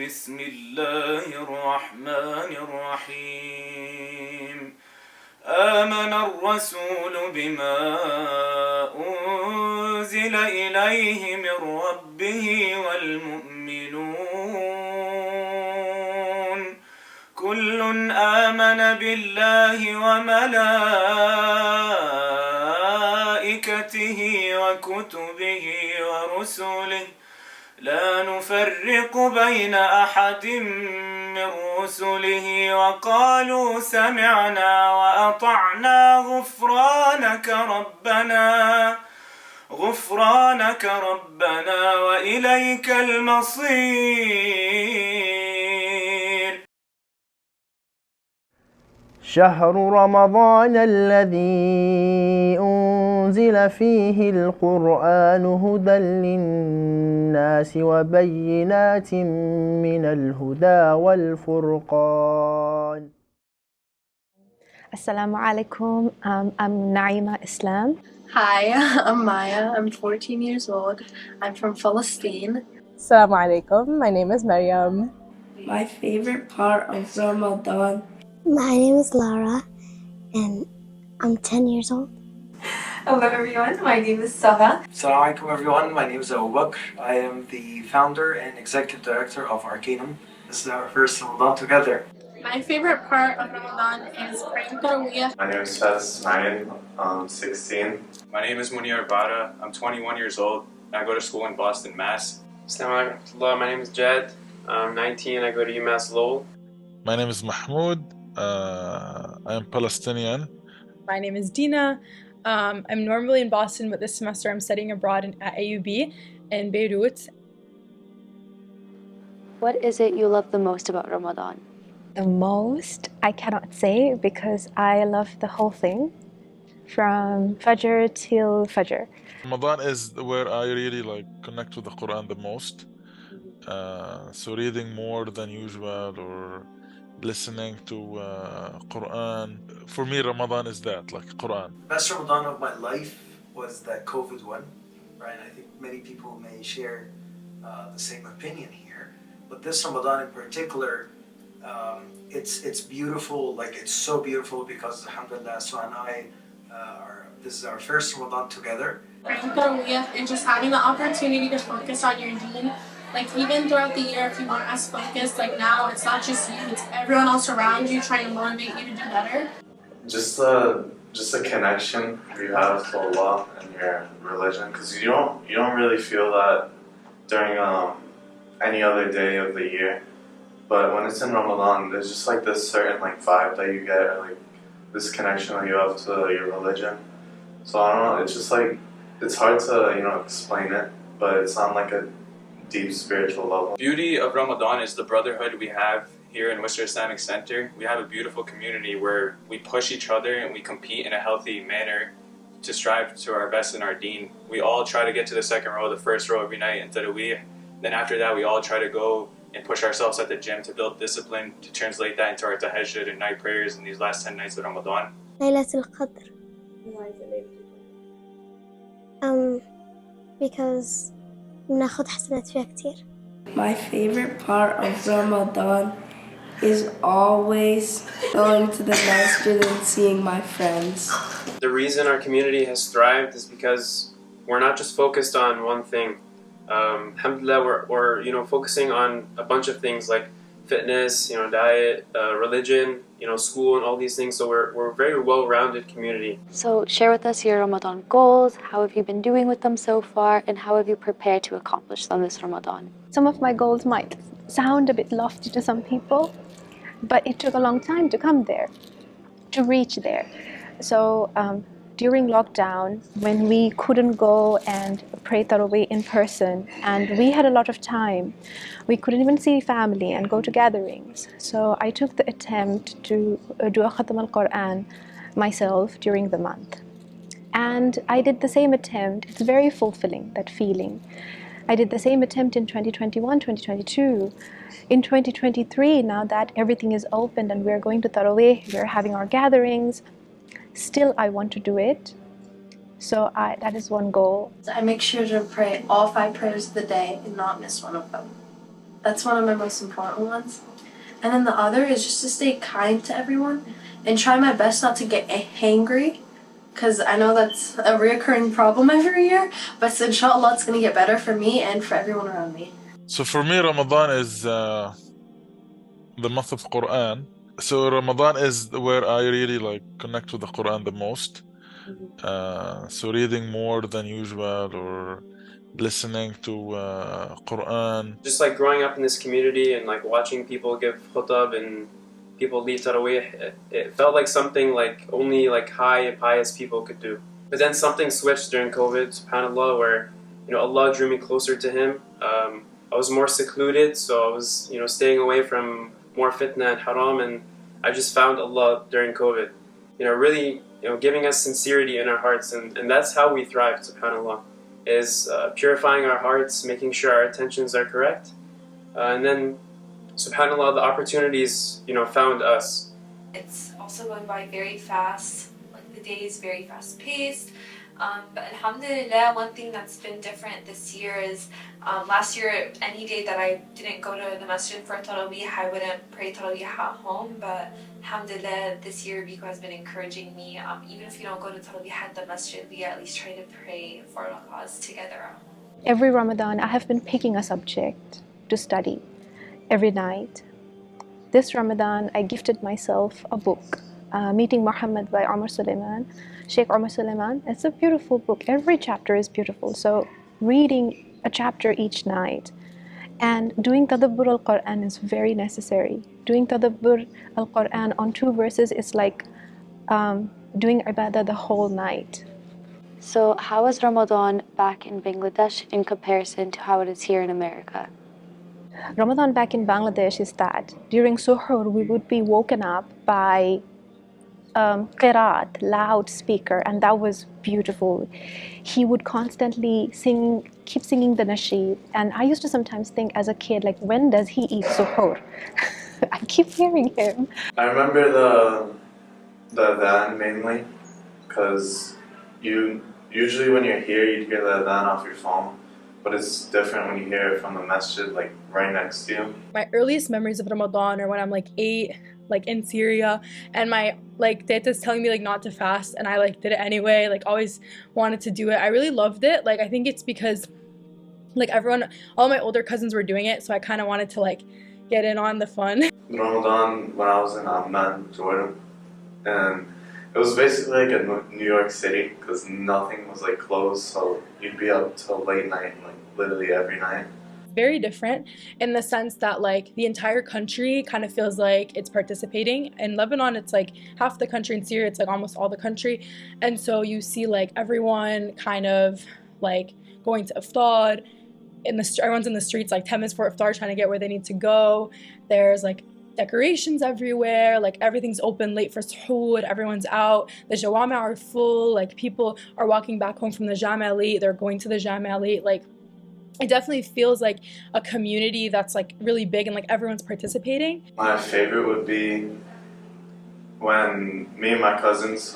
بسم الله الرحمن الرحيم آمن الرسول بما أنزل إليه من ربه والمؤمنون كل آمن بالله وملائكته وكتبه ورسله لا نفرق بين أحد من رسله وقالوا سمعنا وأطعنا غفرانك ربنا وإليك المصير. شهر رمضان الذي أنزل فيه القرآن هدى للناس وبينات من الهدى والفرقان. Assalamu alaikum. I'm Naima Islam. Hi, I'm Maya. I'm 14 years old. I'm from Palestine. Assalamu alaikum. My name is Maryam. My favorite part of Ramadan. My name is Lara, and I'm 10 years old. Hello everyone, my name is Sarah. Assalamu alaikum everyone, my name is Abu Bakr. I am the founder and executive director of Arcanum. This is our first Ramadan together. My favorite part of Ramadan is praying Taraweeh. My name is Faz Mayan, I'm 16. My name is Munir Bada, I'm 21 years old. I go to school in Boston, Mass. Assalamu alaikum. My name is Jed. I'm 19, I go to UMass Lowell. My name is Mahmoud. I am Palestinian. My name is Dina. I'm normally in Boston, but this semester I'm studying abroad at AUB in Beirut. What is it you love the most about Ramadan? The most, I cannot say because I love the whole thing from Fajr till Fajr. Ramadan is where I really connect with the Quran the most. So reading more than usual or listening to Quran. For me, Ramadan is that, Quran. Best Ramadan of my life was that COVID one, right? I think many people may share the same opinion here. But this Ramadan in particular, it's beautiful, it's so beautiful because alhamdulillah, so and I, this is our first Ramadan together. Praying Taraweeh and just having the opportunity to focus on your deen. Even throughout the year, if you weren't as focused, now it's not just you, it's everyone else around you trying to motivate you to do better. Just a connection you have to Allah and your religion, because you don't really feel that during any other day of the year. But when it's in Ramadan, there's just this certain vibe that you get, or this connection that you have to your religion. So I don't know, it's just it's hard to explain it, but it's on a deep spiritual level. Beauty of Ramadan is the brotherhood we have here in Worcester Islamic Center. We have a beautiful community where we push each other and we compete in a healthy manner to strive to our best in our deen. We all try to get to the second row, the first row every night in Taraweeh. Then after that, we all try to go and push ourselves at the gym to build discipline, to translate that into our tahajjud and night prayers in these last 10 nights of Ramadan. Laylatul Qadr. Because بناخد حسنات فيها كتير. My favorite part of Ramadan is always going to the masjid and seeing my friends. The reason our community has thrived is because we're not just focused on one thing. Alhamdulillah, we're focusing on a bunch of things like fitness, diet, religion, school, and all these things. So we're a very well-rounded community. So share with us your Ramadan goals. How have you been doing with them so far, and how have you prepared to accomplish them this Ramadan? Some of my goals might sound a bit lofty to some people, but it took a long time to come there, to reach there. So during lockdown, when we couldn't go and pray Taraweeh in person, and we had a lot of time, we couldn't even see family and go to gatherings. So I took the attempt to do a Khatam al-Quran myself during the month. And I did the same attempt. It's very fulfilling, that feeling. I did the same attempt in 2021, 2022. In 2023, now that everything is open and we're going to Taraweeh, we're having our gatherings, still I want to do it. So that is one goal. I make sure to pray all 5 prayers of the day and not miss one of them. That's one of my most important ones. And then the other is just to stay kind to everyone and try my best not to get hangry, because I know that's a reoccurring problem every year, but inshallah it's going to get better for me and for everyone around me. So for me, Ramadan is the month of Quran. So Ramadan is where I really like connect with the Quran the most. So reading more than usual or listening to Quran. Just like growing up in this community and like watching people give khutab and people lead tarawih, it felt like something like only like high pious people could do. But then something switched during COVID, subhanAllah, where Allah drew me closer to Him. I was more secluded, so I was staying away from more fitna and haram, and I just found Allah during COVID. Really giving us sincerity in our hearts, and that's how we thrive, subhanAllah, is purifying our hearts, making sure our intentions are correct, and then subhanAllah, the opportunities found us. It's also going by very fast, like the day is very fast paced. But alhamdulillah, one thing that's been different this year is last year, any day that I didn't go to the masjid for Taraweeh, I wouldn't pray Taraweeh at home. But alhamdulillah, this year Biko has been encouraging me, even if you don't go to Taraweeh at the masjid, we at least try to pray 4 rakahs together. Every Ramadan, I have been picking a subject to study every night. This Ramadan, I gifted myself a book, Meeting Muhammad by Sheikh Omar Suleiman. It's a beautiful book. Every chapter is beautiful. So reading a chapter each night and doing tadabbur al-Quran is very necessary. Doing tadabbur al-Quran on 2 verses is like doing ibadah the whole night. So how is Ramadan back in Bangladesh in comparison to how it is here in America? Ramadan back in Bangladesh is that during suhoor we would be woken up by qiraat, loudspeaker, and that was beautiful. He would constantly keep singing the nasheed, and I used to sometimes think as a kid, like, when does he eat suhoor? I keep hearing him. I remember the adhan mainly, because usually when you're here, you'd hear the adhan off your phone. But it's different when you hear it from the masjid, like right next to you. My earliest memories of Ramadan are when I'm like 8, like in Syria, and my teta's telling me like not to fast, and I like did it anyway, like always wanted to do it. I really loved it. Like I think it's because like all my older cousins were doing it, so I kind of wanted to like get in on the fun. Ramadan when I was in Amman, Jordan, and it was basically like a New York City because nothing was like closed, so you'd be up till late night, like literally every night. Very different in the sense that like the entire country kind of feels like it's participating. In Lebanon, it's like half the country. In Syria, it's like almost all the country, and so you see like everyone kind of like going to iftar. Everyone's in the streets like 10 minutes for iftar trying to get where they need to go. There's like decorations everywhere, like everything's open late for suhoor, everyone's out, the jawama are full, like people are walking back home from the jama late, they're going to the jama late. Like it definitely feels like a community that's like really big and like everyone's participating. My favorite would be when me and my cousins,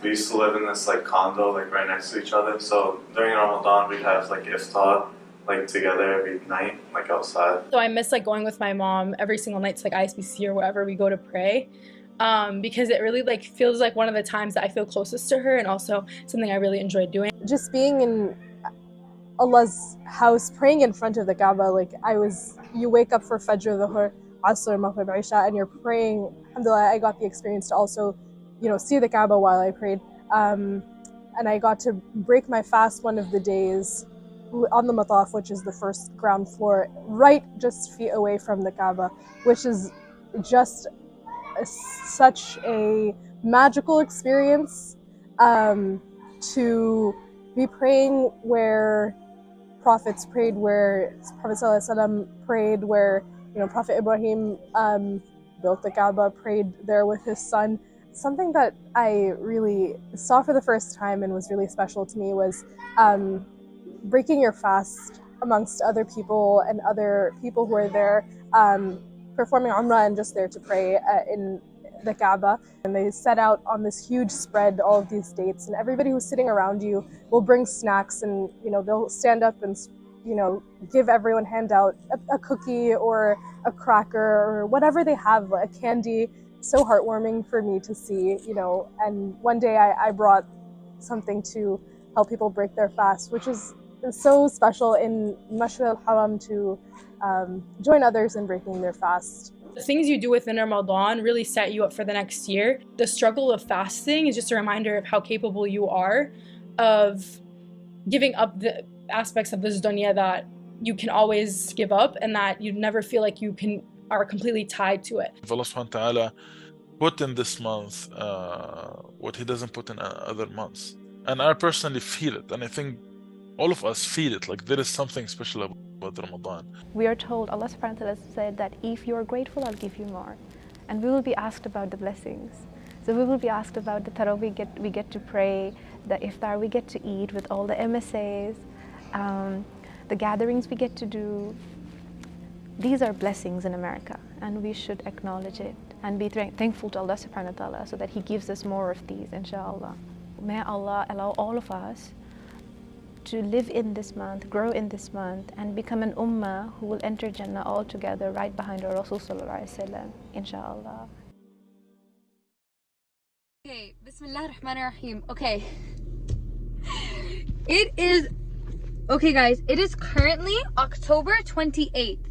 we used to live in this like condo like right next to each other, so during Ramadan we'd have like iftar like together every night, like outside. So I miss like going with my mom every single night to like ISBC or wherever we go to pray, because it really like feels like one of the times that I feel closest to her, and also something I really enjoy doing. Just being in Allah's house, praying in front of the Kaaba, like you wake up for Fajr, Dhuhr, Asr, Maghrib, Isha, and you're praying. Alhamdulillah, I got the experience to also, see the Kaaba while I prayed, and I got to break my fast one of the days on the mataf, which is the first ground floor, right just feet away from the Kaaba, which is just such a magical experience, to be praying where prophets prayed, where Prophet ﷺ prayed, where Prophet Ibrahim built the Kaaba, prayed there with his son. Something that I really saw for the first time and was really special to me was breaking your fast amongst other people and other people who are there performing Umrah and just there to pray in the Kaaba. And they set out on this huge spread all of these dates, and everybody who's sitting around you will bring snacks, and they'll stand up and give everyone, hand out a cookie or a cracker or whatever they have, a candy. So heartwarming for me to see, and one day I brought something to help people break their fast, which is so special in Mashhad al-Haram to join others in breaking their fast. The things you do within Ramadan really set you up for the next year. The struggle of fasting is just a reminder of how capable you are of giving up the aspects of this dunya that you can always give up, and that you never feel like you are completely tied to it. If Allah subhanahu wa ta'ala put in this month what He doesn't put in other months. And I personally feel it, and I think all of us feel it, like there is something special about Ramadan. We are told, Allah subhanahu wa ta'ala said that if you are grateful, I'll give you more. And we will be asked about the blessings. So we will be asked about the tarawih we get to pray, the iftar we get to eat with all the MSAs, the gatherings we get to do. These are blessings in America, and we should acknowledge it and be thankful to Allah subhanahu wa ta'ala so that He gives us more of these, inshallah. May Allah allow all of us to live in this month, grow in this month, and become an ummah who will enter Jannah all together right behind our Rasul sallallahu alaihi wasallam, inshallah. Okay, Bismillah ar-Rahman ar-Rahim. Okay. Okay guys, it is currently October 28th,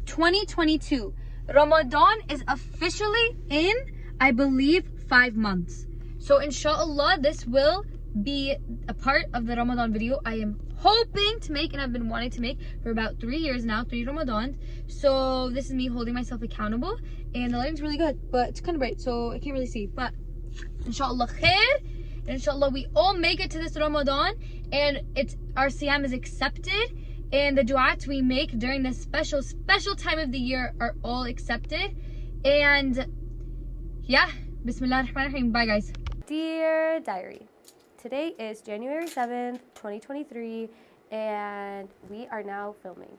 2022. Ramadan is officially in, I believe, 5 months. So inshallah, this will be a part of the Ramadan video I am hoping to make, and I've been wanting to make for about 3 years now, 3 Ramadans. So this is me holding myself accountable, and the lighting's really good, but it's kind of bright, so I can't really see. But inshallah khair, and inshallah we all make it to this Ramadan, and our siyam is accepted, and the du'ahs we make during this special time of the year are all accepted. And yeah, Bismillah ar-Rahman ar-Rahim. Bye guys. Dear Diary, today is January 7th, 2023, and we are now filming.